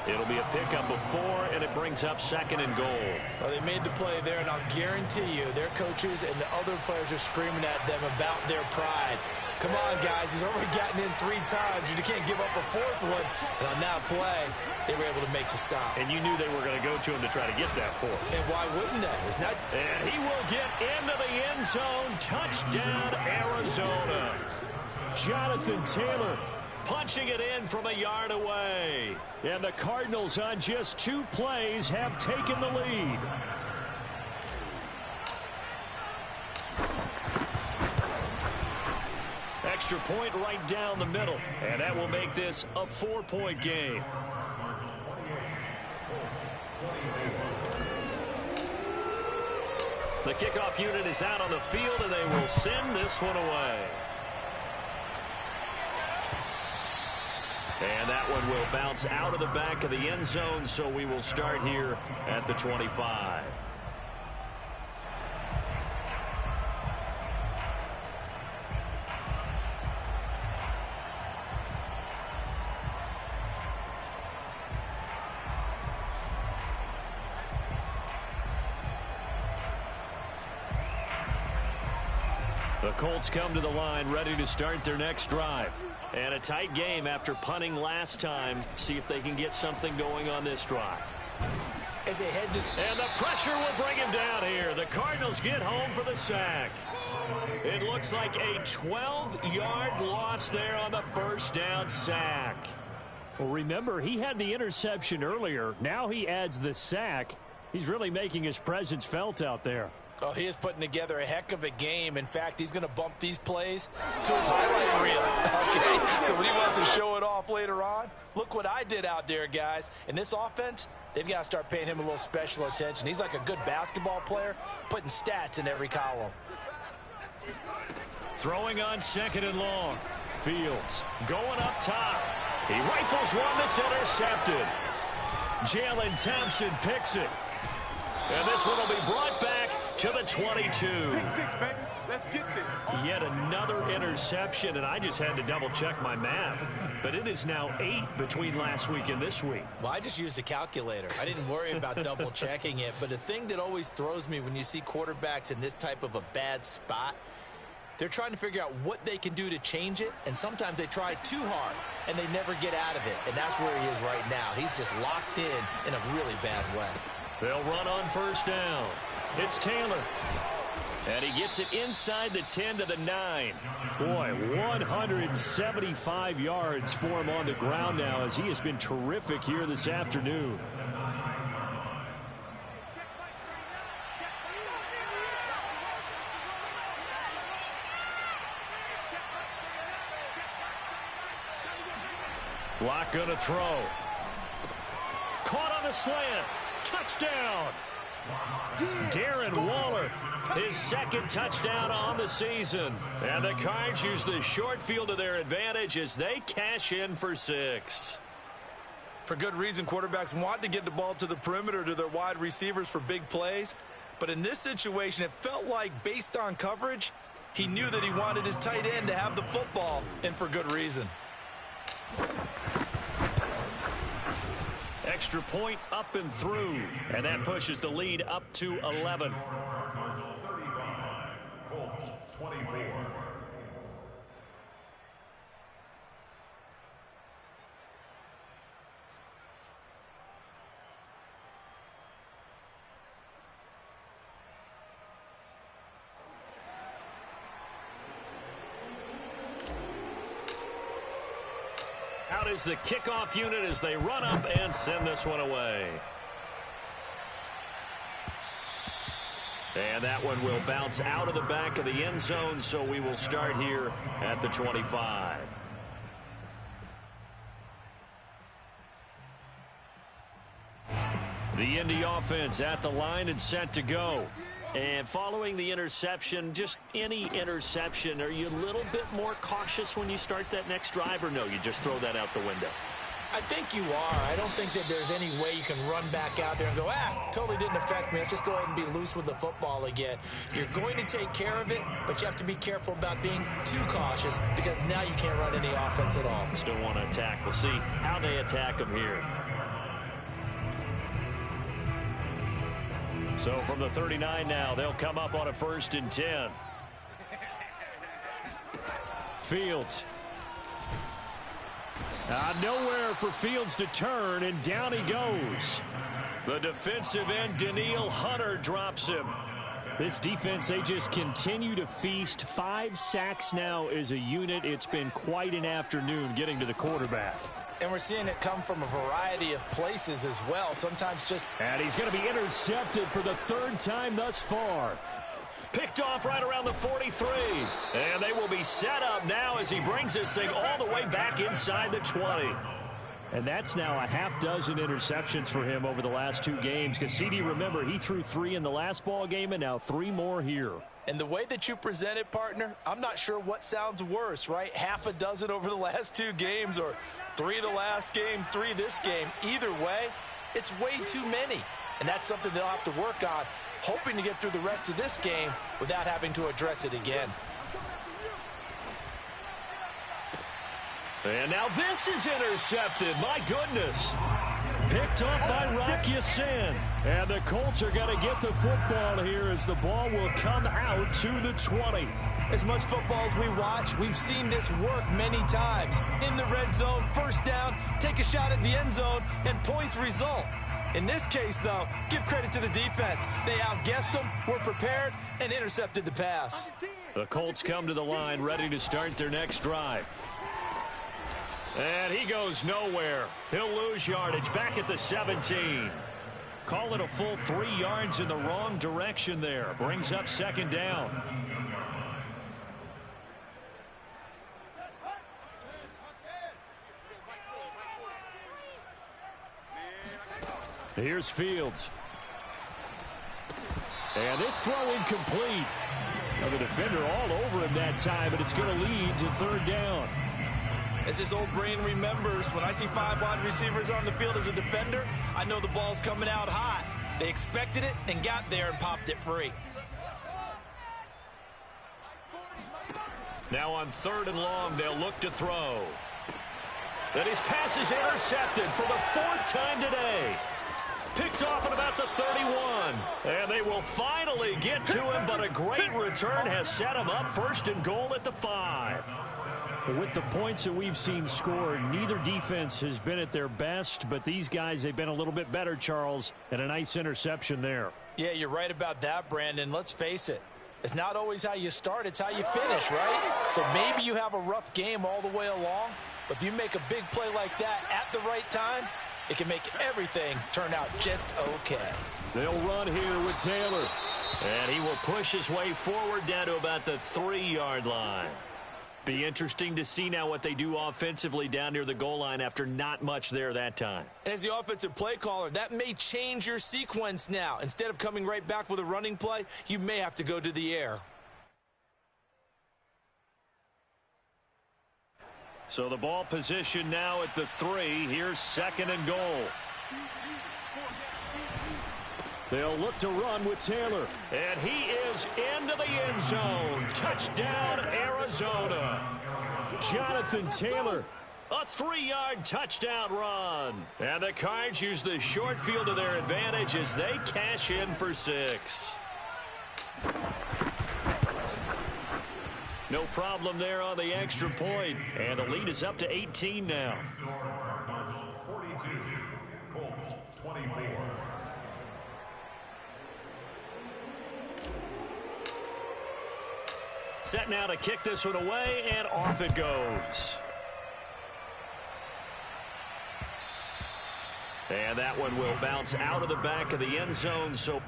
1. It'll be a pickup of 4, and it brings up 2nd and goal. Well, they made the play there, and I'll guarantee you their coaches and the other players are screaming at them about their pride. Come on, guys. He's already gotten in 3 times. You can't give up a 4th one. And on that play, they were able to make the stop. And you knew they were going to go to him to try to get that 4th. And why wouldn't they? Isn't that... And he will get into the end zone. Touchdown, Arizona. Jonathan Taylor punching it in from a yard away. And the Cardinals on just 2 plays have taken the lead. Extra point right down the middle. And that will make this a 4-point game. The kickoff unit is out on the field, and they will send this one away. And that one will bounce out of the back of the end zone, so we will start here at the 25. The Colts come to the line, ready to start their next drive. And a tight game after punting last time. See if they can get something going on this drive. As they head to... And the pressure will bring him down here. The Cardinals get home for the sack. It looks like a 12-yard loss there on the 1st down sack. Well, remember, he had the interception earlier. Now he adds the sack. He's really making his presence felt out there. Oh, he is putting together a heck of a game. In fact, he's going to bump these plays to his highlight reel. Okay, so when he wants to show it off later on, look what I did out there, guys. In this offense, they've got to start paying him a little special attention. He's like a good basketball player, putting stats in every column. Throwing on 2nd and long. Fields going up top. He rifles one that's intercepted. Jalen Thompson picks it. And this one will be brought back to the 22. Pick 6, baby. Let's get this. Yet another interception, and I just had to double-check my math. But it is now 8 between last week and this week. Well, I just used a calculator. I didn't worry about double-checking it. But the thing that always throws me when you see quarterbacks in this type of a bad spot, they're trying to figure out what they can do to change it, and sometimes they try too hard, and they never get out of it. And that's where he is right now. He's just locked in a really bad way. They'll run on 1st down. It's Taylor. And he gets it inside the 10 to the 9. Boy, 175 yards for him on the ground now as he has been terrific here this afternoon. Locke gonna throw. Caught on the slant. Touchdown. Darren Waller, his 2nd touchdown on the season. And the Cards use the short field to their advantage as they cash in for 6. For good reason, quarterbacks want to get the ball to the perimeter to their wide receivers for big plays. But in this situation, it felt like, based on coverage, he knew that he wanted his tight end to have the football, and for good reason. Extra point up and through, and that pushes the lead up to 11. Colts 24. Out is the kickoff unit as they run up and send this one away. And that one will bounce out of the back of the end zone, so we will start here at the 25. The Indy offense at the line and set to go. And following the interception, just any interception, are you a little bit more cautious when you start that next drive, or no, you just throw that out the window? I think you are. I don't think that there's any way you can run back out there and go, totally didn't affect me. Let's just go ahead and be loose with the football again. You're going to take care of it, but you have to be careful about being too cautious because now you can't run any offense at all. Still want to attack. We'll see how they attack them here. So from the 39 now, they'll come up on a 1st and 10. Fields. Nowhere for Fields to turn, and down he goes. The defensive end, Danielle Hunter, drops him. This defense, they just continue to feast. 5 sacks now as a unit. It's been quite an afternoon getting to the quarterback. And we're seeing it come from a variety of places as well. Sometimes just... And he's going to be intercepted for the 3rd time thus far. Picked off right around the 43. And they will be set up now as he brings this thing all the way back inside the 20. And that's now a half dozen interceptions for him over the last 2 games. Because CD, remember, he threw 3 in the last ball game and now 3 more here. And the way that you present it, partner, I'm not sure what sounds worse, right? Half a dozen over the last 2 games, or 3 the last game, 3 this game. Either way, it's way too many. And that's something they'll have to work on, hoping to get through the rest of this game without having to address it again. And now this is intercepted. My goodness. Picked up by Rock Ya-Sin. And the Colts are going to get the football here as the ball will come out to the 20. As much football as we watch, we've seen this work many times. In the red zone, 1st down, take a shot at the end zone, and points result. In this case, though, give credit to the defense. They outguessed them, were prepared, and intercepted the pass. The Colts come to the line ready to start their next drive. And he goes nowhere. He'll lose yardage back at the 17. Call it a full 3 yards in the wrong direction there. Brings up 2nd down. Here's Fields. And this throw incomplete. Now the defender all over him that time, but it's going to lead to 3rd down. As his old brain remembers, when I see 5 wide receivers on the field as a defender, I know the ball's coming out hot. They expected it and got there and popped it free. Now on 3rd and long, they'll look to throw. And his pass is intercepted for the 4th time today. Picked off at about the 31. And they will finally get to him, but a great return has set him up 1st and goal at the 5. With the points that we've seen scored, neither defense has been at their best, but these guys, they've been a little bit better, Charles, and a nice interception there. Yeah, you're right about that, Brandon. Let's face it. It's not always how you start, it's how you finish, right? So maybe you have a rough game all the way along, but if you make a big play like that at the right time, it can make everything turn out just okay. They'll run here with Taylor. And he will push his way forward down to about the 3-yard line. Be interesting to see now what they do offensively down near the goal line after not much there that time. As the offensive play caller, that may change your sequence now. Instead of coming right back with a running play, you may have to go to the air. So the ball position now at the 3. Here's 2nd and goal. They'll look to run with Taylor. And he is into the end zone. Touchdown, Arizona. Jonathan Taylor. A 3-yard touchdown run. And the Cards use the short field to their advantage as they cash in for 6. No problem there on the extra point. And the lead is up to 18 now. 42, Colts 24. Set now to kick this one away, and off it goes. And that one will bounce out of the back of the end zone. So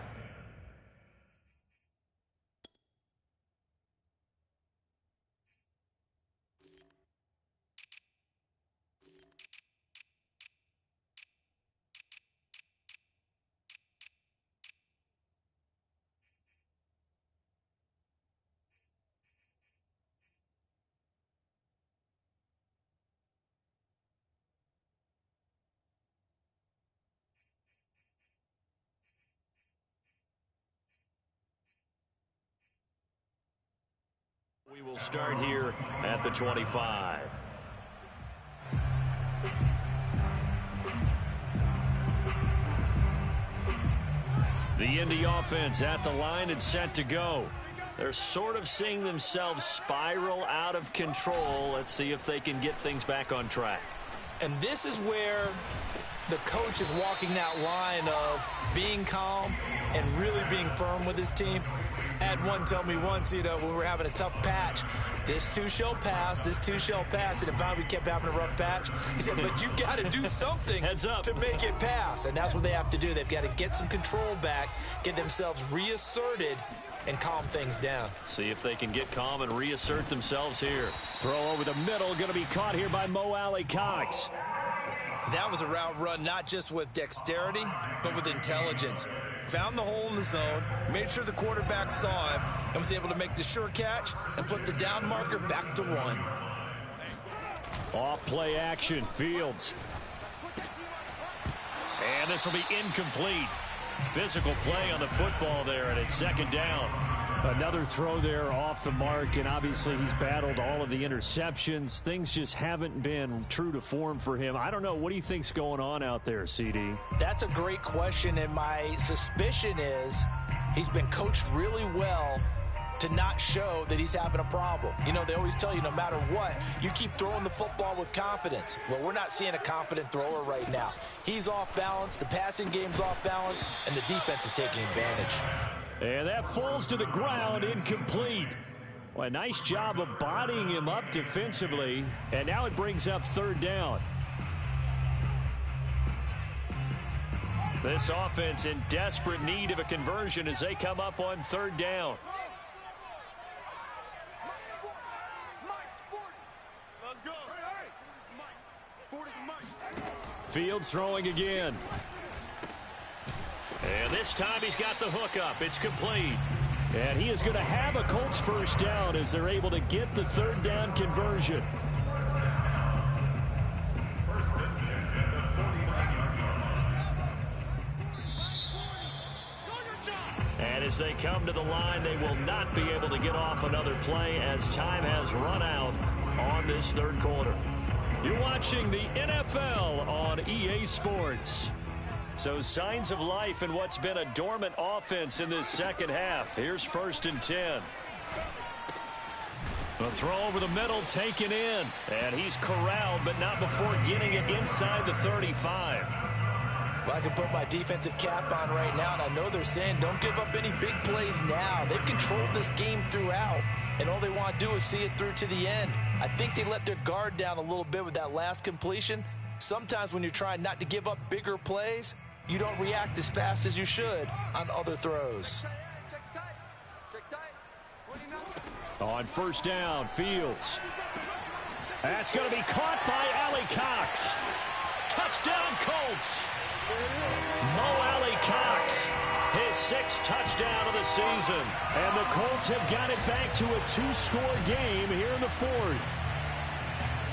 we will start here at the 25. The Indy offense at the line and set to go. They're sort of seeing themselves spiral out of control. Let's see if they can get things back on track. And this is where the coach is walking that line of being calm and really being firm with his team. Had one tell me once, when we were having a tough patch, this too shall pass, this too shall pass. And finally we kept having a rough patch. He said, but you've got to do something Heads up. to make it pass. And that's what they have to do. They've got to get some control back, get themselves reasserted, and calm things down. See if they can get calm and reassert themselves here. Throw over the middle, going to be caught here by Mo Alley-Cox. That was a route run not just with dexterity, but with intelligence. Found the hole in the zone, made sure the quarterback saw him, and was able to make the sure catch and put the down marker back to 1. Off play action, Fields. And this will be incomplete. Physical play on the football there, and it's 2nd down. Another throw there off the mark, and obviously he's battled all of the interceptions. Things just haven't been true to form for him. I don't know. What do you think's going on out there, CD? That's a great question, and my suspicion is he's been coached really well to not show that he's having a problem. They always tell you no matter what, you keep throwing the football with confidence. Well, we're not seeing a confident thrower right now. He's off balance, the passing game's off balance, and the defense is taking advantage. And that falls to the ground, incomplete. Well, a nice job of bodying him up defensively, and now it brings up 3rd down. This offense in desperate need of a conversion as they come up on 3rd down. Fields throwing again. And this time he's got the hook up. It's complete. And he is going to have a Colts 1st down as they're able to get the 3rd down conversion. And as they come to the line, they will not be able to get off another play as time has run out on this 3rd quarter. You're watching the NFL on EA Sports. So signs of life in what's been a dormant offense in this 2nd half. Here's 1st and 10. A throw over the middle taken in. And he's corralled, but not before getting it inside the 35. Well, I can put my defensive cap on right now, and I know they're saying don't give up any big plays now. They've controlled this game throughout, and all they want to do is see it through to the end. I think they let their guard down a little bit with that last completion. Sometimes when you're trying not to give up bigger plays, you don't react as fast as you should on other throws. On 1st down, Fields. That's going to be caught by Alley-Cox. Touchdown, Colts! Mo Alley-Cox, his 6th touchdown of the season. And the Colts have got it back to a 2-score game here in the 4th.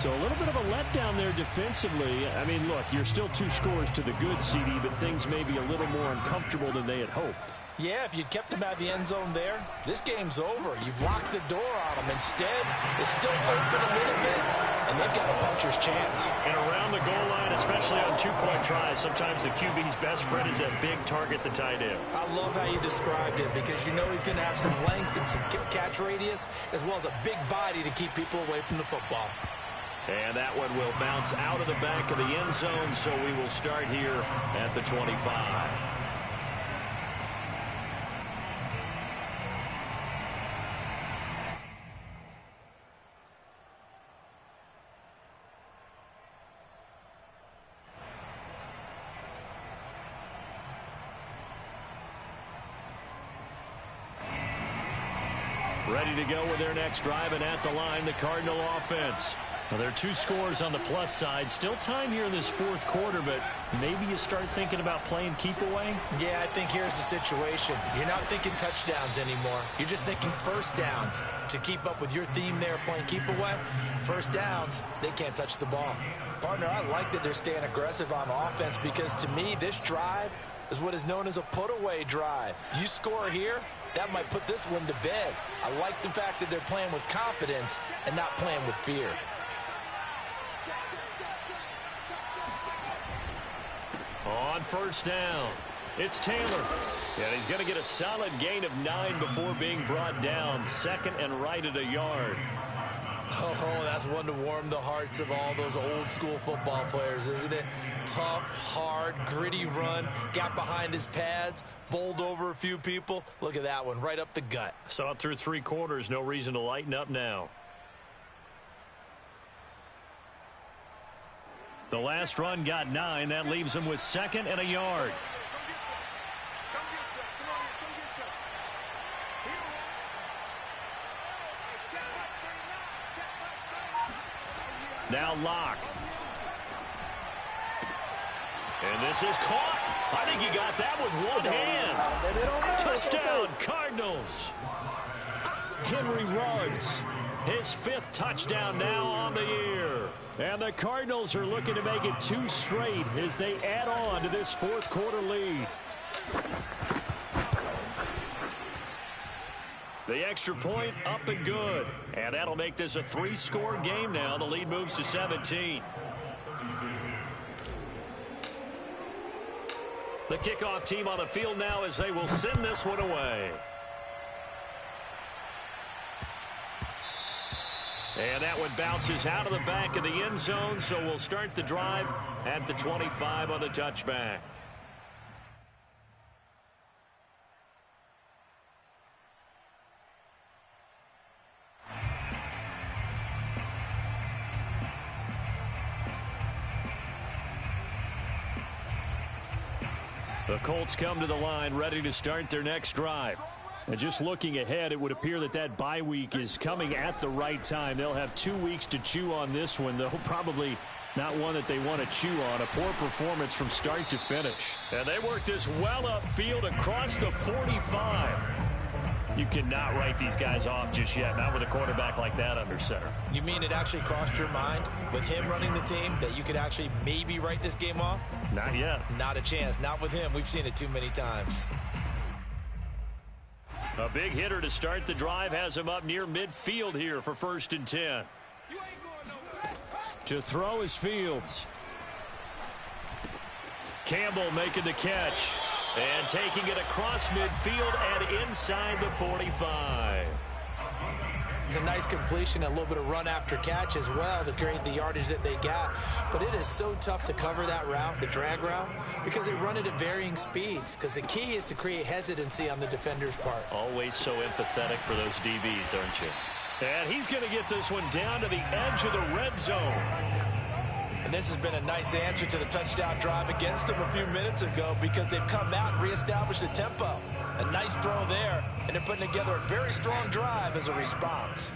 So a little bit of a letdown there defensively. I mean, look, you're still 2 scores to the good, CD, but things may be a little more uncomfortable than they had hoped. Yeah, if you'd kept them out of the end zone there, this game's over. You've locked the door on them. Instead, it's still open a little bit, and they've got a puncher's chance. And around the goal line, especially on 2-point tries, sometimes the QB's best friend is that big target, the tight end. I love how you described it because you know he's going to have some length and some catch radius as well as a big body to keep people away from the football. And that one will bounce out of the back of the end zone, so we will start here at the 25. Ready to go with their next drive, and at the line, the Cardinal offense. Well, there are 2 scores on the plus side. Still time here in this 4th quarter, but maybe you start thinking about playing keep away? Yeah, I think here's the situation. You're not thinking touchdowns anymore. You're just thinking first downs. To keep up with your theme there, playing keep away, first downs, they can't touch the ball. Partner, I like that they're staying aggressive on offense because to me, this drive is what is known as a put-away drive. You score here, that might put this one to bed. I like the fact that they're playing with confidence and not playing with fear. On first down, it's Taylor. And he's going to get a solid gain of 9 before being brought down. 2nd and right at a yard. Oh, that's one to warm the hearts of all those old school football players, isn't it? Tough, hard, gritty run, got behind his pads, bowled over a few people. Look at that one, right up the gut. So up through 3 quarters, no reason to lighten up now. The last run got 9. That leaves him with 2nd and a yard. Now Locke. And this is caught. I think he got that with one hand. Touchdown, Cardinals. Henry Ruggs, his 5th touchdown now on the year. And the Cardinals are looking to make it 2 straight as they add on to this 4th quarter lead. The extra point up and good. And that'll make this a 3-score game now. The lead moves to 17. The kickoff team on the field now as they will send this one away. And that one bounces out of the back of the end zone, so we'll start the drive at the 25 on the touchback. The Colts come to the line ready to start their next drive. And just looking ahead, it would appear that that bye week is coming at the right time. They'll have 2 weeks to chew on this one, though probably not one that they want to chew on. A poor performance from start to finish. And they work this well upfield across the 45. You cannot write these guys off just yet, not with a quarterback like that under center. You mean it actually crossed your mind with him running the team that you could actually maybe write this game off? Not yet. Not a chance. Not with him. We've seen it too many times. A big hitter to start the drive has him up near midfield here for 1st and 10. To throw is Fields. Campbell making the catch. And taking it across midfield and inside the 45. It's a nice completion, a little bit of run after catch as well to create the yardage that they got. But it is so tough to cover that route, the drag route, because they run it at varying speeds. Because the key is to create hesitancy on the defender's part. Always so empathetic for those DBs, aren't you? And he's going to get this one down to the edge of the red zone. And this has been a nice answer to the touchdown drive against them a few minutes ago because they've come out and reestablished the tempo. A nice throw there, and they're putting together a very strong drive as a response.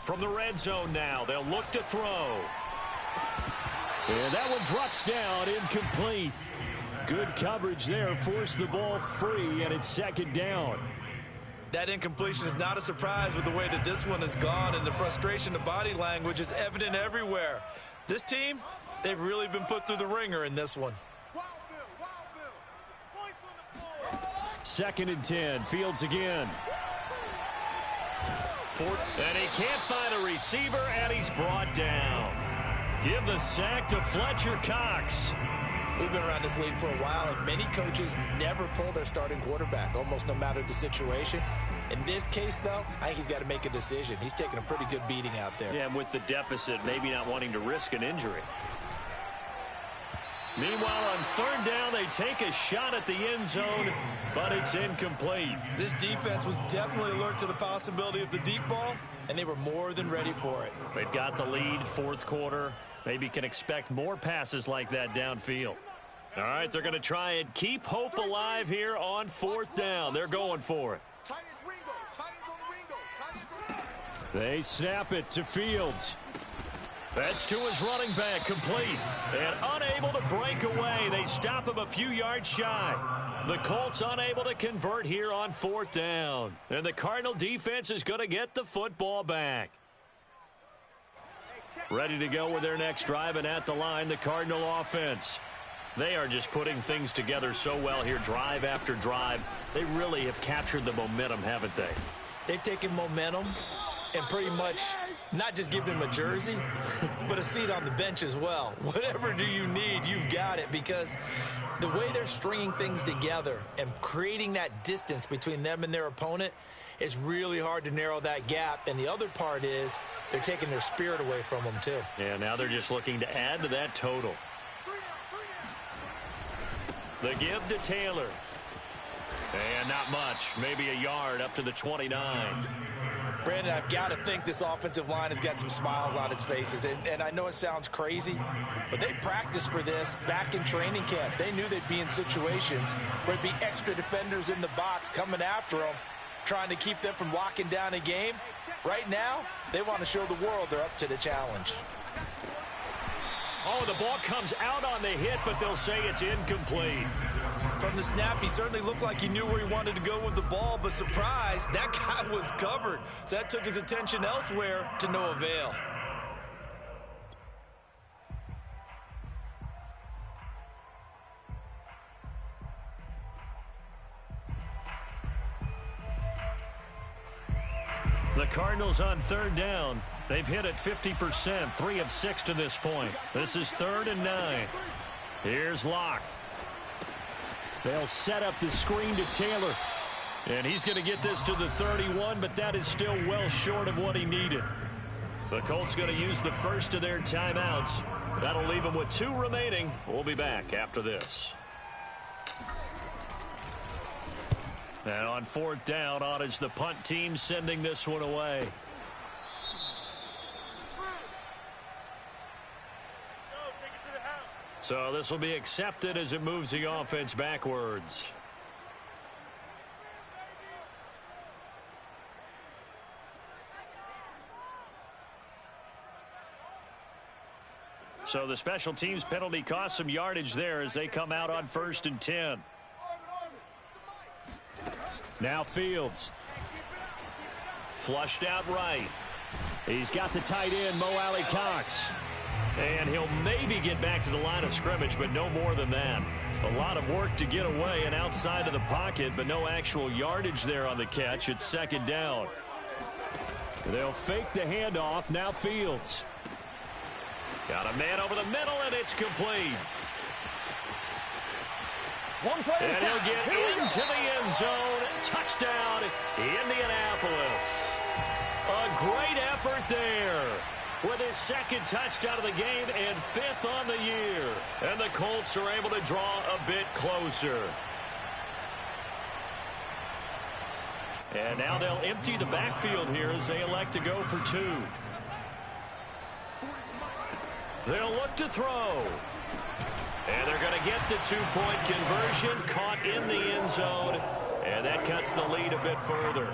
From the red zone now, they'll look to throw. And that one drops down, incomplete. Good coverage there, forced the ball free, and it's 2nd down. That incompletion is not a surprise with the way that this one has gone, and the frustration, the body language is evident everywhere. This team, they've really been put through the ringer in this one. 2nd and 10. Fields again. And he can't find a receiver, and he's brought down. Give the sack to Fletcher Cox. We've been around this league for a while, and many coaches never pull their starting quarterback, almost no matter the situation. In this case, though, I think he's got to make a decision. He's taking a pretty good beating out there. Yeah, and with the deficit, maybe not wanting to risk an injury. Meanwhile, on 3rd down, they take a shot at the end zone, but it's incomplete. This defense was definitely alert to the possibility of the deep ball, and they were more than ready for it. They've got the lead, 4th quarter. Maybe can expect more passes like that downfield. All right, they're going to try and keep hope alive here on 4th down. They're going for it. They snap it to Fields. That's to his running back, complete. And unable to break away. They stop him a few yards shy. The Colts unable to convert here on 4th down. And the Cardinal defense is going to get the football back. Ready to go with their next drive, and at the line, the Cardinal offense. They are just putting things together so well here, drive after drive. They really have captured the momentum, haven't they? They've taken momentum and pretty much not just give them a jersey, but a seat on the bench as well. Whatever do you need, you've got it, because the way they're stringing things together and creating that distance between them and their opponent is really hard to narrow that gap. And the other part is they're taking their spirit away from them, too. Yeah, now they're just looking to add to that total. The give to Taylor. And not much, maybe a yard up to the 29. Brandon, I've got to think this offensive line has got some smiles on its faces. And I know it sounds crazy, but they practiced for this back in training camp. They knew they'd be in situations where there'd be extra defenders in the box coming after them, trying to keep them from locking down a game. Right now, they want to show the world they're up to the challenge. Oh, the ball comes out on the hit, but they'll say it's incomplete. From the snap, he certainly looked like he knew where he wanted to go with the ball, but surprise, that guy was covered. So that took his attention elsewhere to no avail. The Cardinals on 3rd down. They've hit it 50%, 3 of 6 to this point. This is 3rd and 9. Here's Locke. They'll set up the screen to Taylor. And he's going to get this to the 31, but that is still well short of what he needed. The Colts going to use the first of their timeouts. That'll leave them with 2 remaining. We'll be back after this. And on 4th down, on is the punt team sending this one away. So this will be accepted as it moves the offense backwards. So the special teams penalty cost some yardage there as they come out on 1st and 10. Now Fields. Flushed out right. He's got the tight end, Mo Alie-Cox. And he'll maybe get back to the line of scrimmage, but no more than that. A lot of work to get away and outside of the pocket, but no actual yardage there on the catch. It's 2nd down. They'll fake the handoff. Now Fields. Got a man over the middle, and it's complete. And he'll get into the end zone. Touchdown, Indianapolis. A great effort there with his 2nd touchdown of the game and 5th on the year. And the Colts are able to draw a bit closer. And now they'll empty the backfield here as they elect to go for 2. They'll look to throw. And they're going to get the 2-point conversion, caught in the end zone. And that cuts the lead a bit further.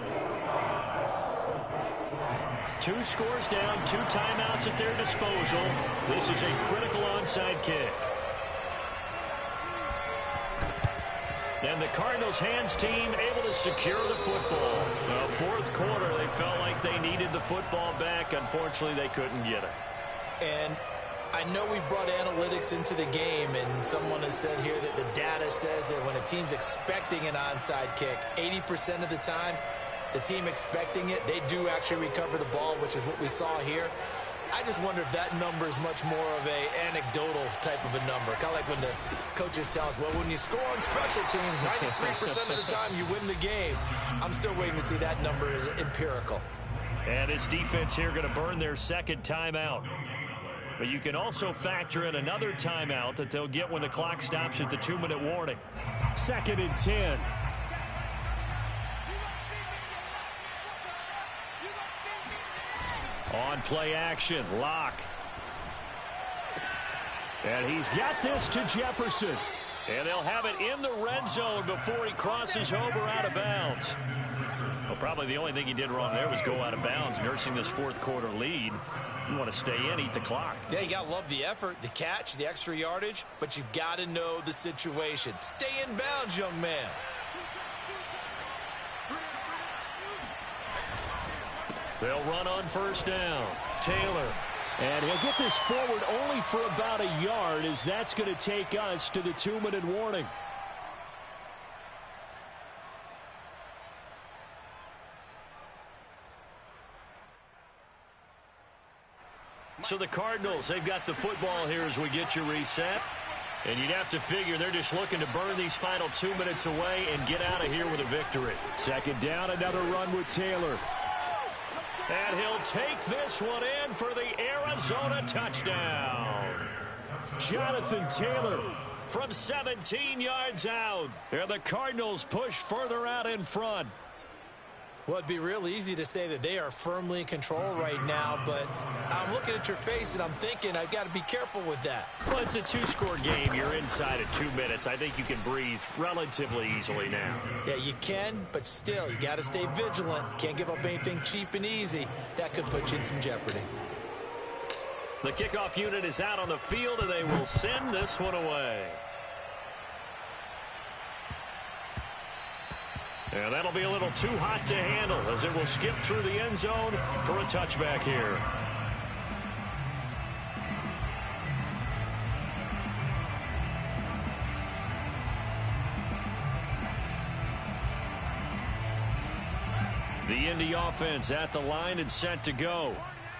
2 scores down, 2 timeouts at their disposal. This is a critical onside kick. And the Cardinals hands team able to secure the football. Now, fourth quarter, they felt like they needed the football back. Unfortunately, they couldn't get it. And I know we brought analytics into the game, and someone has said here that the data says that when a team's expecting an onside kick, 80% of the time, the team expecting it, they do actually recover the ball, which is what we saw here. I just wonder if that number is much more of a anecdotal type of a number. Kind of like when the coaches tell us, well, when you score on special teams, 93% of the time you win the game. I'm still waiting to see that number is empirical. And this defense here going to burn their second timeout. But you can also factor in another timeout that they'll get when the clock stops at the 2-minute warning. 2nd and 10. On play action, Locke. And he's got this to Jefferson. And they'll have it in the red zone before he crosses over out of bounds. Well, probably the only thing he did wrong there was go out of bounds, nursing this fourth quarter lead. You want to stay in, eat the clock. Yeah, you got to love the effort, the catch, the extra yardage, but you got to know the situation. Stay in bounds, young man. They'll run on first down. Taylor. And he'll get this forward only for about a yard, as that's going to take us to the 2-minute warning. So the Cardinals, they've got the football here as we get you reset. And you'd have to figure they're just looking to burn these final 2 minutes away and get out of here with a victory. 2nd down, another run with Taylor. And he'll take this one in for the Arizona touchdown. Jonathan Taylor from 17 yards out. And the Cardinals push further out in front. Well, it'd be real easy to say that they are firmly in control right now, but I'm looking at your face and I'm thinking I've got to be careful with that. Well, it's a 2-score game. You're inside at 2 minutes. I think you can breathe relatively easily now. Yeah, you can, but still, you got to stay vigilant. Can't give up anything cheap and easy. That could put you in some jeopardy. The kickoff unit is out on the field, and they will send this one away. And that'll be a little too hot to handle as it will skip through the end zone for a touchback here. The Indy offense at the line and set to go.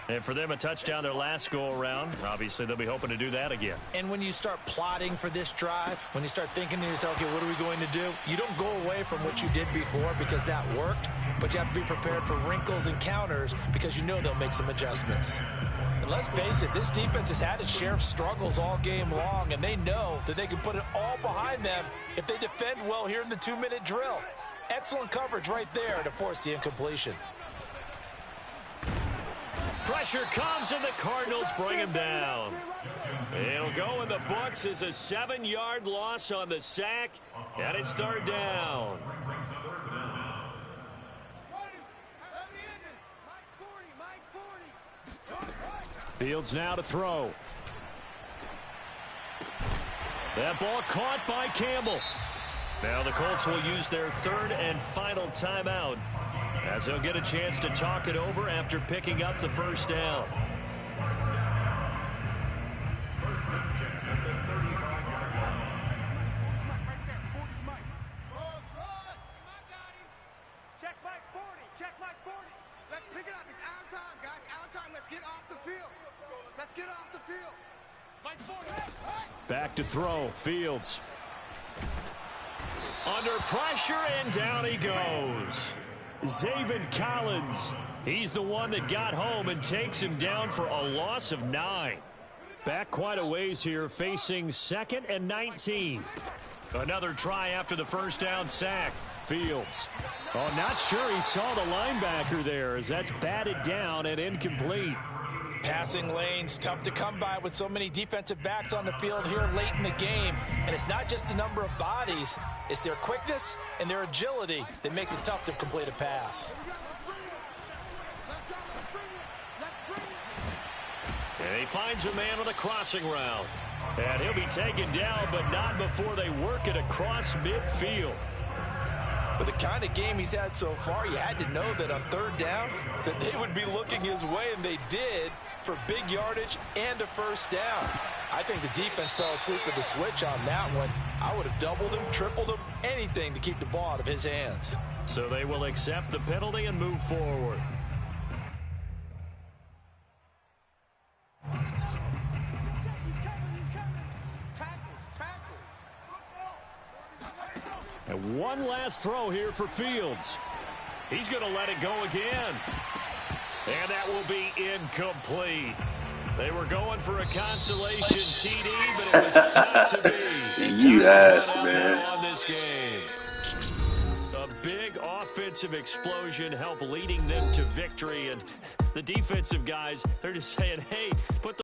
And for them, a touchdown their last go-around. Obviously, they'll be hoping to do that again. And when you start plotting for this drive, when you start thinking to yourself, okay, what are we going to do? You don't go away from what you did before because that worked, but you have to be prepared for wrinkles and counters because you know they'll make some adjustments. And let's face it, this defense has had its share of struggles all game long, and they know that they can put it all behind them if they defend well here in the 2-minute drill. Excellent coverage right there to force the incompletion. Pressure comes, and the Cardinals bring him down. It'll go in the books as a 7-yard loss on the sack, and it's 3rd down. Fields now to throw. That ball caught by Campbell. Now the Colts will use their 3rd and final timeout, as they'll get a chance to talk it over after picking up the first down. Check Mike 40. Check Mike 40. Let's pick it up. It's our time, guys. Our time. Let's get off the field. Let's get off the field. Mike 40. Back to throw. Fields. Under pressure, and down he goes. Zaven Collins. He's the one that got home and takes him down for a loss of 9. Back quite a ways here, facing 2nd and 19. Another try after the first down sack. Fields. Oh, not sure he saw the linebacker there, as that's batted down and incomplete. Passing lanes, tough to come by with so many defensive backs on the field here late in the game. And it's not just the number of bodies, it's their quickness and their agility that makes it tough to complete a pass. And he finds a man on a crossing route. And he'll be taken down, but not before they work it across midfield. With the kind of game he's had so far, you had to know that on third down that they would be looking his way, and they did, for big yardage and a first down. I think the defense fell asleep with the switch on that one. I would have doubled him, tripled him, anything to keep the ball out of his hands. So they will accept the penalty and move forward. And one last throw here for Fields. He's going to let it go again. And that will be incomplete. They were going for a consolation TD, but it was not to be. You ass, man. On this game. A big offensive explosion helped leading them to victory. And the defensive guys, they're just saying, hey, put the